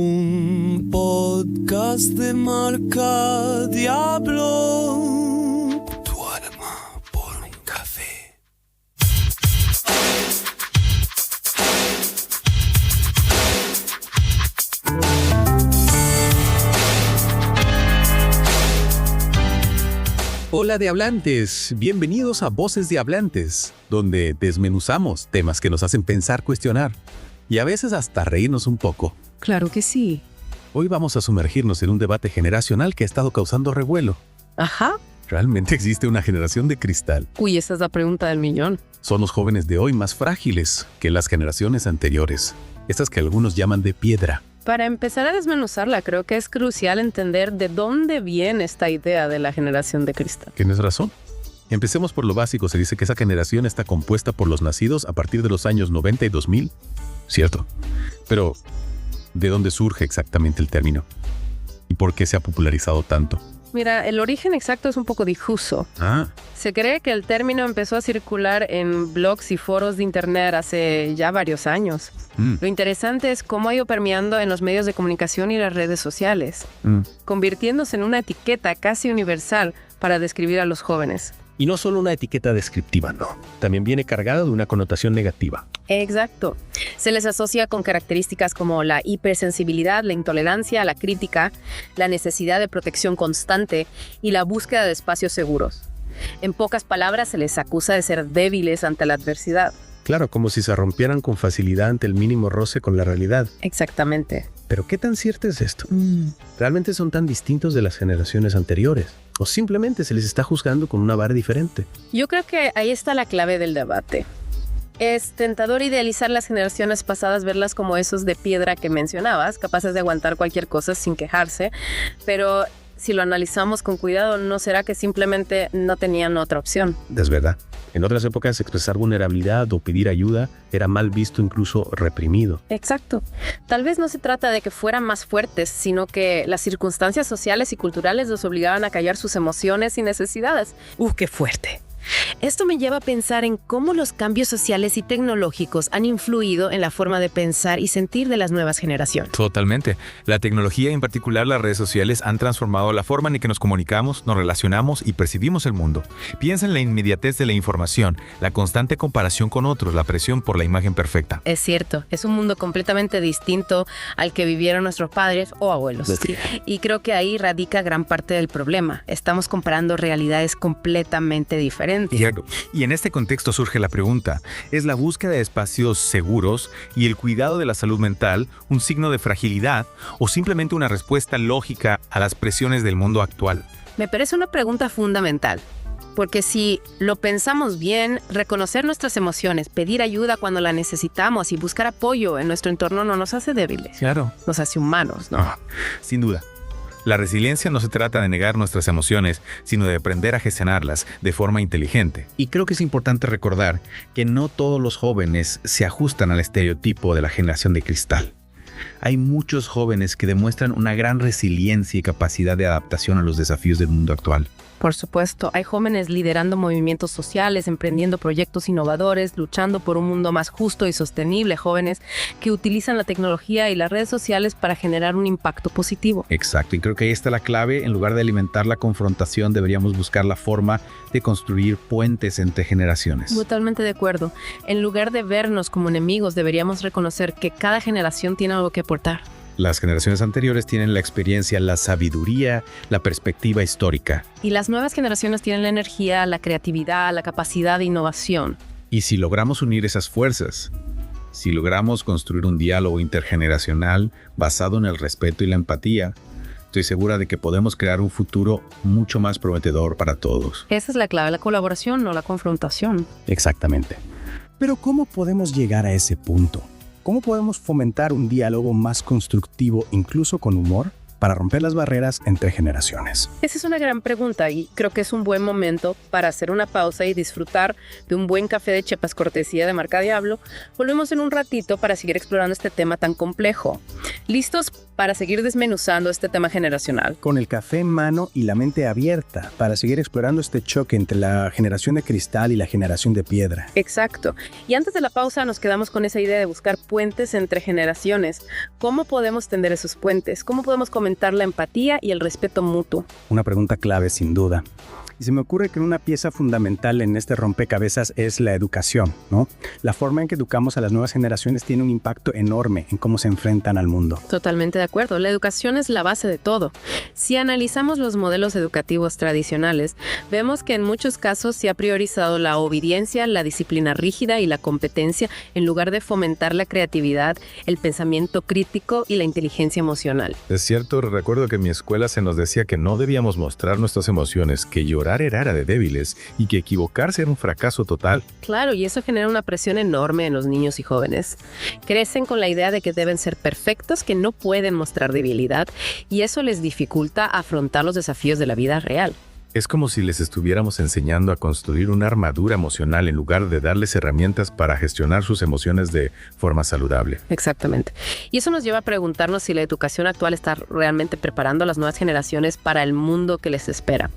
Un podcast de marca Diablo. Tu alma por un café. Hola Diablantes, bienvenidos a Voces Diablantes, donde desmenuzamos temas que nos hacen pensar, cuestionar y a veces hasta reírnos un poco. Claro que sí. Hoy vamos a sumergirnos en un debate generacional que ha estado causando revuelo. Ajá. ¿Realmente existe una generación de cristal? Uy, esa es la pregunta del millón. ¿Son los jóvenes de hoy más frágiles que las generaciones anteriores? Estas que algunos llaman de piedra. Para empezar a desmenuzarla, creo que es crucial entender de dónde viene esta idea de la generación de cristal. ¿Tienes razón? Empecemos por lo básico. Se dice que esa generación está compuesta por los nacidos a partir de los años 90 y 2000. Cierto. Pero, ¿de dónde surge exactamente el término? ¿Y por qué se ha popularizado tanto? Mira, el origen exacto es un poco difuso. Se cree que el término empezó a circular en blogs y foros de internet hace ya varios años. Lo interesante es cómo ha ido permeando en los medios de comunicación y las redes sociales, convirtiéndose en una etiqueta casi universal para describir a los jóvenes. Y no solo una etiqueta descriptiva, no. También viene cargada de una connotación negativa. Exacto. Se les asocia con características como la hipersensibilidad, la intolerancia, la crítica, la necesidad de protección constante y la búsqueda de espacios seguros. En pocas palabras, se les acusa de ser débiles ante la adversidad. Claro, como si se rompieran con facilidad ante el mínimo roce con la realidad. Exactamente. Pero ¿qué tan cierto es esto? ¿Realmente son tan distintos de las generaciones anteriores? ¿O simplemente se les está juzgando con una vara diferente? Yo creo que ahí está la clave del debate. Es tentador idealizar las generaciones pasadas, verlas como esos de piedra que mencionabas, capaces de aguantar cualquier cosa sin quejarse, pero si lo analizamos con cuidado, ¿no será que simplemente no tenían otra opción? Es verdad. En otras épocas, expresar vulnerabilidad o pedir ayuda era mal visto, incluso reprimido. Exacto. Tal vez no se trata de que fueran más fuertes, sino que las circunstancias sociales y culturales los obligaban a callar sus emociones y necesidades. ¡Qué fuerte! Esto me lleva a pensar en cómo los cambios sociales y tecnológicos han influido en la forma de pensar y sentir de las nuevas generaciones. Totalmente. La tecnología, en particular las redes sociales, han transformado la forma en que nos comunicamos, nos relacionamos y percibimos el mundo. Piensa en la inmediatez de la información, la constante comparación con otros, la presión por la imagen perfecta. Es cierto, es un mundo completamente distinto al que vivieron nuestros padres o abuelos. Y creo que ahí radica gran parte del problema. Estamos comparando realidades completamente diferentes. Y en este contexto surge la pregunta, ¿es la búsqueda de espacios seguros y el cuidado de la salud mental un signo de fragilidad o simplemente una respuesta lógica a las presiones del mundo actual? Me parece una pregunta fundamental, porque si lo pensamos bien, reconocer nuestras emociones, pedir ayuda cuando la necesitamos y buscar apoyo en nuestro entorno no nos hace débiles. Claro. Nos hace humanos, ¿no? Sin duda. La resiliencia no se trata de negar nuestras emociones, sino de aprender a gestionarlas de forma inteligente. Y creo que es importante recordar que no todos los jóvenes se ajustan al estereotipo de la generación de cristal. Hay muchos jóvenes que demuestran una gran resiliencia y capacidad de adaptación a los desafíos del mundo actual. Por supuesto, hay jóvenes liderando movimientos sociales, emprendiendo proyectos innovadores, luchando por un mundo más justo y sostenible, jóvenes que utilizan la tecnología y las redes sociales para generar un impacto positivo. Exacto, y creo que ahí está la clave. En lugar de alimentar la confrontación, deberíamos buscar la forma de construir puentes entre generaciones. Totalmente de acuerdo. En lugar de vernos como enemigos, deberíamos reconocer que cada generación tiene algo que aportar. Las generaciones anteriores tienen la experiencia, la sabiduría, la perspectiva histórica. Y las nuevas generaciones tienen la energía, la creatividad, la capacidad de innovación. Y si logramos unir esas fuerzas, si logramos construir un diálogo intergeneracional basado en el respeto y la empatía, estoy segura de que podemos crear un futuro mucho más prometedor para todos. Esa es la clave, la colaboración, no la confrontación. Exactamente. Pero ¿cómo podemos llegar a ese punto? ¿Cómo podemos fomentar un diálogo más constructivo, incluso con humor, para romper las barreras entre generaciones? Esa es una gran pregunta y creo que es un buen momento para hacer una pausa y disfrutar de un buen café de Chiapas cortesía de marca Diablo. Volvemos en un ratito para seguir explorando este tema tan complejo. ¿Listos para seguir desmenuzando este tema generacional. Con el café en mano y la mente abierta para seguir explorando este choque entre la generación de cristal y la generación de piedra. Exacto. Y antes de la pausa nos quedamos con esa idea de buscar puentes entre generaciones. ¿Cómo podemos tender esos puentes? ¿Cómo podemos comentar la empatía y el respeto mutuo? Una pregunta clave, sin duda. Y se me ocurre que una pieza fundamental en este rompecabezas es la educación, ¿no? La forma en que educamos a las nuevas generaciones tiene un impacto enorme en cómo se enfrentan al mundo. Totalmente de acuerdo. La educación es la base de todo. Si analizamos los modelos educativos tradicionales, vemos que en muchos casos se ha priorizado la obediencia, la disciplina rígida y la competencia en lugar de fomentar la creatividad, el pensamiento crítico y la inteligencia emocional. Es cierto, recuerdo que en mi escuela se nos decía que no debíamos mostrar nuestras emociones, que llorar era de débiles y que equivocarse era un fracaso total. Claro, y eso genera una presión enorme en los niños y jóvenes. Crecen con la idea de que deben ser perfectos, que no pueden mostrar debilidad, y eso les dificulta afrontar los desafíos de la vida real. Es como si les estuviéramos enseñando a construir una armadura emocional en lugar de darles herramientas para gestionar sus emociones de forma saludable. Exactamente. Y eso nos lleva a preguntarnos si la educación actual está realmente preparando a las nuevas generaciones para el mundo que les espera.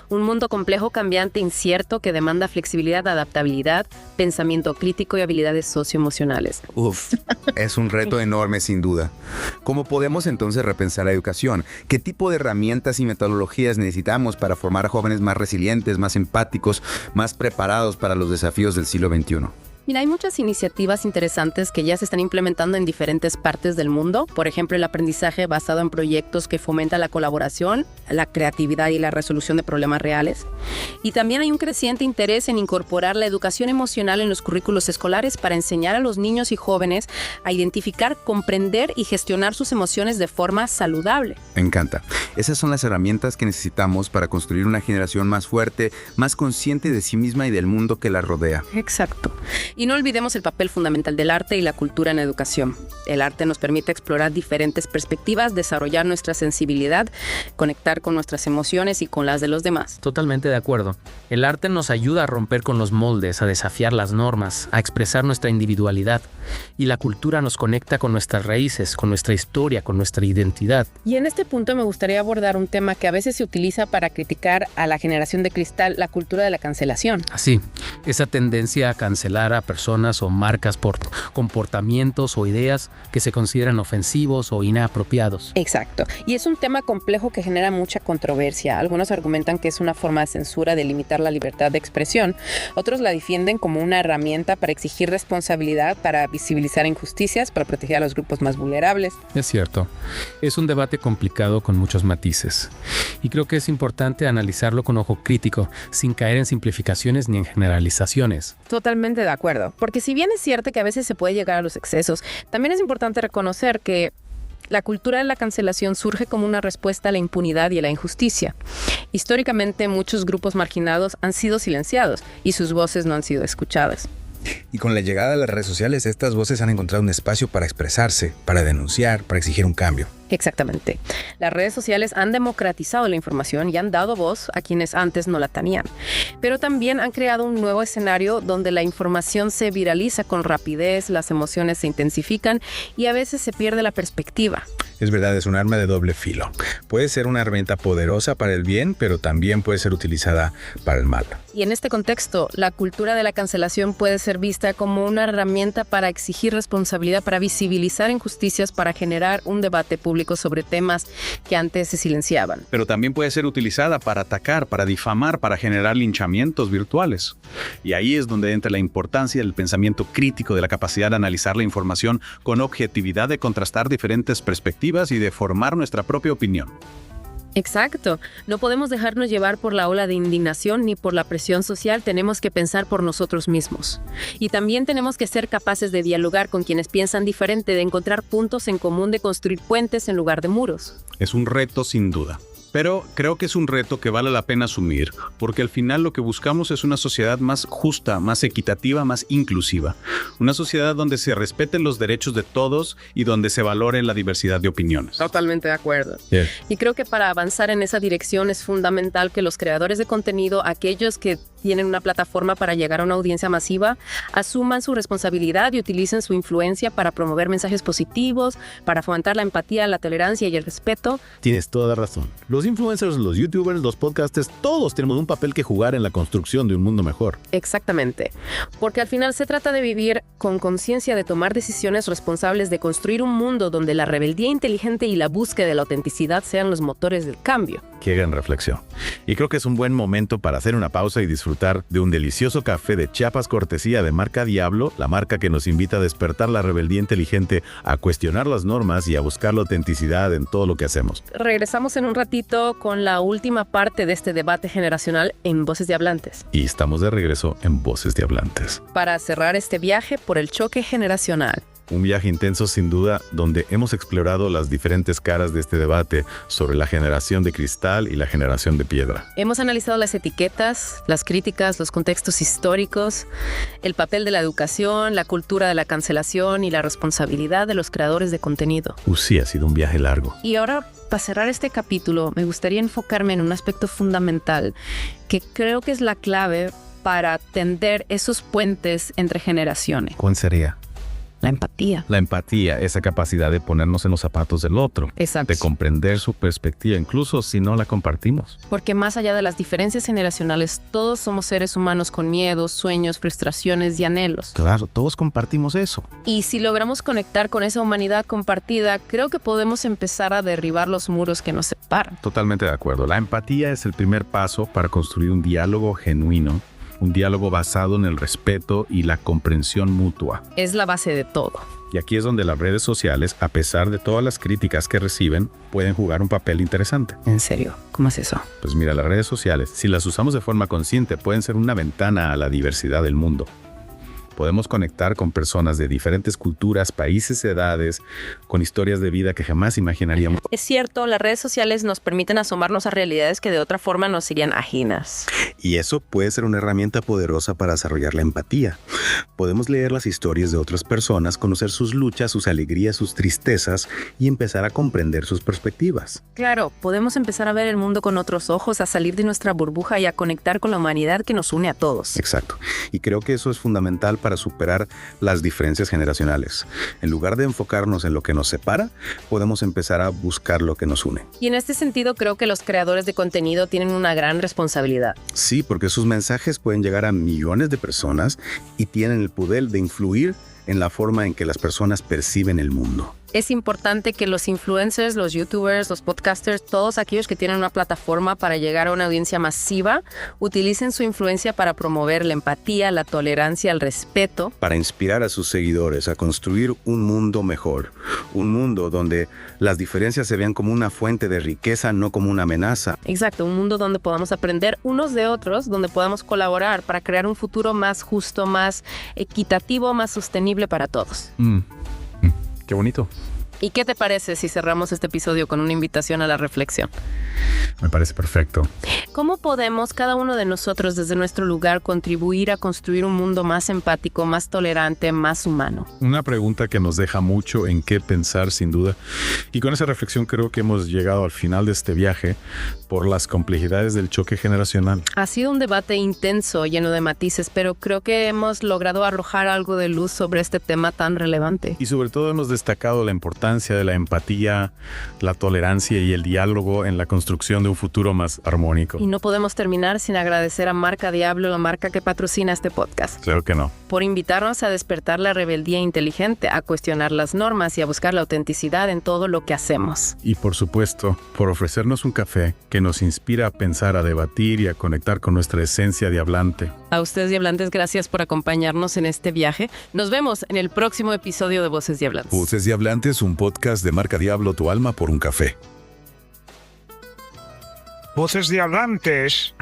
Un mundo complejo, cambiante, incierto, que demanda flexibilidad, adaptabilidad, pensamiento crítico y habilidades socioemocionales. Uf, es un reto enorme sin duda. ¿Cómo podemos entonces repensar la educación? ¿Qué tipo de herramientas y metodologías necesitamos para formar a jóvenes más resilientes, más empáticos, más preparados para los desafíos del siglo XXI? Mira, hay muchas iniciativas interesantes que ya se están implementando en diferentes partes del mundo. Por ejemplo, el aprendizaje basado en proyectos que fomentan la colaboración, la creatividad y la resolución de problemas reales. Y también hay un creciente interés en incorporar la educación emocional en los currículos escolares para enseñar a los niños y jóvenes a identificar, comprender y gestionar sus emociones de forma saludable. Me encanta. Esas son las herramientas que necesitamos para construir una generación más fuerte, más consciente de sí misma y del mundo que la rodea. Exacto. Y no olvidemos el papel fundamental del arte y la cultura en la educación. El arte nos permite explorar diferentes perspectivas, desarrollar nuestra sensibilidad, conectar con nuestras emociones y con las de los demás. Totalmente de acuerdo. El arte nos ayuda a romper con los moldes, a desafiar las normas, a expresar nuestra individualidad. Y la cultura nos conecta con nuestras raíces, con nuestra historia, con nuestra identidad. Y en este punto me gustaría abordar un tema que a veces se utiliza para criticar a la generación de cristal, la cultura de la cancelación. Así, esa tendencia a cancelar a personas o marcas por comportamientos o ideas que se consideran ofensivos o inapropiados. Exacto. Y es un tema complejo que genera mucha controversia. Algunos argumentan que es una forma de censura de limitar la libertad de expresión. Otros la defienden como una herramienta para exigir responsabilidad, para visibilizar injusticias, para proteger a los grupos más vulnerables. Es cierto. Es un debate complicado con muchos matices. Y creo que es importante analizarlo con ojo crítico, sin caer en simplificaciones ni en generalizaciones. Totalmente de acuerdo. Porque si bien es cierto que a veces se puede llegar a los excesos, también es importante reconocer que la cultura de la cancelación surge como una respuesta a la impunidad y a la injusticia. Históricamente, muchos grupos marginados han sido silenciados y sus voces no han sido escuchadas. Y con la llegada de las redes sociales, estas voces han encontrado un espacio para expresarse, para denunciar, para exigir un cambio. Exactamente. Las redes sociales han democratizado la información y han dado voz a quienes antes no la tenían. Pero también han creado un nuevo escenario donde la información se viraliza con rapidez, las emociones se intensifican y a veces se pierde la perspectiva. Es verdad, es un arma de doble filo. Puede ser una herramienta poderosa para el bien, pero también puede ser utilizada para el mal. Y en este contexto, la cultura de la cancelación puede ser vista como una herramienta para exigir responsabilidad, para visibilizar injusticias, para generar un debate público sobre temas que antes se silenciaban. Pero también puede ser utilizada para atacar, para difamar, para generar linchamientos virtuales. Y ahí es donde entra la importancia del pensamiento crítico, de la capacidad de analizar la información con objetividad, de contrastar diferentes perspectivas y de formar nuestra propia opinión. Exacto. No podemos dejarnos llevar por la ola de indignación ni por la presión social. Tenemos que pensar por nosotros mismos. Y también tenemos que ser capaces de dialogar con quienes piensan diferente, de encontrar puntos en común, de construir puentes en lugar de muros. Es un reto sin duda. Pero creo que es un reto que vale la pena asumir, porque al final lo que buscamos es una sociedad más justa, más equitativa, más inclusiva. Una sociedad donde se respeten los derechos de todos y donde se valore la diversidad de opiniones. Totalmente de acuerdo. Y creo que para avanzar en esa dirección es fundamental que los creadores de contenido, aquellos que tienen una plataforma para llegar a una audiencia masiva, asuman su responsabilidad y utilicen su influencia para promover mensajes positivos, para fomentar la empatía, la tolerancia y el respeto. Tienes toda la razón. Los influencers, los youtubers, los podcasters, todos tenemos un papel que jugar en la construcción de un mundo mejor. Exactamente. Porque al final se trata de vivir con conciencia, de tomar decisiones responsables, de construir un mundo donde la rebeldía inteligente y la búsqueda de la autenticidad sean los motores del cambio. Qué gran reflexión. Y creo que es un buen momento para hacer una pausa y disfrutar de un delicioso café de Chiapas cortesía de Marca Diablo, la marca que nos invita a despertar la rebeldía inteligente, a cuestionar las normas y a buscar la autenticidad en todo lo que hacemos. Regresamos en un ratito con la última parte de este debate generacional en Voces de Hablantes. Y estamos de regreso en Voces de Hablantes. Para cerrar este viaje por el choque generacional. Un viaje intenso sin duda, donde hemos explorado las diferentes caras de este debate sobre la generación de cristal y la generación de piedra. Hemos analizado las etiquetas, las críticas, los contextos históricos, el papel de la educación, la cultura de la cancelación y la responsabilidad de los creadores de contenido. Sí, ha sido un viaje largo. Y ahora, para cerrar este capítulo, me gustaría enfocarme en un aspecto fundamental que creo que es la clave para tender esos puentes entre generaciones. ¿Cuál sería? La empatía. La empatía, esa capacidad de ponernos en los zapatos del otro. Exacto. De comprender su perspectiva, incluso si no la compartimos. Porque más allá de las diferencias generacionales, todos somos seres humanos con miedos, sueños, frustraciones y anhelos. Claro, todos compartimos eso. Y si logramos conectar con esa humanidad compartida, creo que podemos empezar a derribar los muros que nos separan. Totalmente de acuerdo. La empatía es el primer paso para construir un diálogo genuino. Un diálogo basado en el respeto y la comprensión mutua. Es la base de todo. Y aquí es donde las redes sociales, a pesar de todas las críticas que reciben, pueden jugar un papel interesante. ¿En serio? ¿Cómo es eso? Pues mira, las redes sociales, si las usamos de forma consciente, pueden ser una ventana a la diversidad del mundo. Podemos conectar con personas de diferentes culturas, países, edades, con historias de vida que jamás imaginaríamos. Es cierto, las redes sociales nos permiten asomarnos a realidades que de otra forma nos serían ajenas. Y eso puede ser una herramienta poderosa para desarrollar la empatía. Podemos leer las historias de otras personas, conocer sus luchas, sus alegrías, sus tristezas y empezar a comprender sus perspectivas. Claro, podemos empezar a ver el mundo con otros ojos, a salir de nuestra burbuja y a conectar con la humanidad que nos une a todos. Exacto. Y creo que eso es fundamental para superar las diferencias generacionales. En lugar de enfocarnos en lo que nos separa, podemos empezar a buscar lo que nos une. Y en este sentido creo que los creadores de contenido tienen una gran responsabilidad. Sí, porque sus mensajes pueden llegar a millones de personas y tienen el poder de influir en la forma en que las personas perciben el mundo. Es importante que los influencers, los youtubers, los podcasters, todos aquellos que tienen una plataforma para llegar a una audiencia masiva, utilicen su influencia para promover la empatía, la tolerancia, el respeto. Para inspirar a sus seguidores a construir un mundo mejor. Un mundo donde las diferencias se vean como una fuente de riqueza, no como una amenaza. Exacto, un mundo donde podamos aprender unos de otros, donde podamos colaborar para crear un futuro más justo, más equitativo, más sostenible para todos. Qué bonito. ¿Y qué te parece si cerramos este episodio con una invitación a la reflexión? Me parece perfecto. ¿Cómo podemos, cada uno de nosotros, desde nuestro lugar, contribuir a construir un mundo más empático, más tolerante, más humano? Una pregunta que nos deja mucho en qué pensar, sin duda. Y con esa reflexión creo que hemos llegado al final de este viaje por las complejidades del choque generacional. Ha sido un debate intenso, lleno de matices, pero creo que hemos logrado arrojar algo de luz sobre este tema tan relevante. Y sobre todo hemos destacado la importancia de la empatía, la tolerancia y el diálogo en la construcción de un futuro más armónico. Y no podemos terminar sin agradecer a Marca Diablo, la marca que patrocina este podcast. Claro que no. Por invitarnos a despertar la rebeldía inteligente, a cuestionar las normas y a buscar la autenticidad en todo lo que hacemos. Y por supuesto, por ofrecernos un café que nos inspira a pensar, a debatir y a conectar con nuestra esencia de hablante. A ustedes, Diablantes, gracias por acompañarnos en este viaje. Nos vemos en el próximo episodio de Voces Diablantes. Voces Diablantes, un podcast de Marca Diablo, tu alma por un café. Voces Diablantes.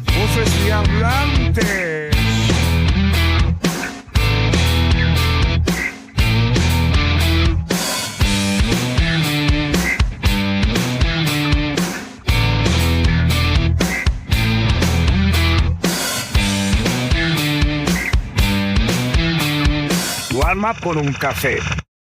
Voces Diablantes. Tu alma por un café.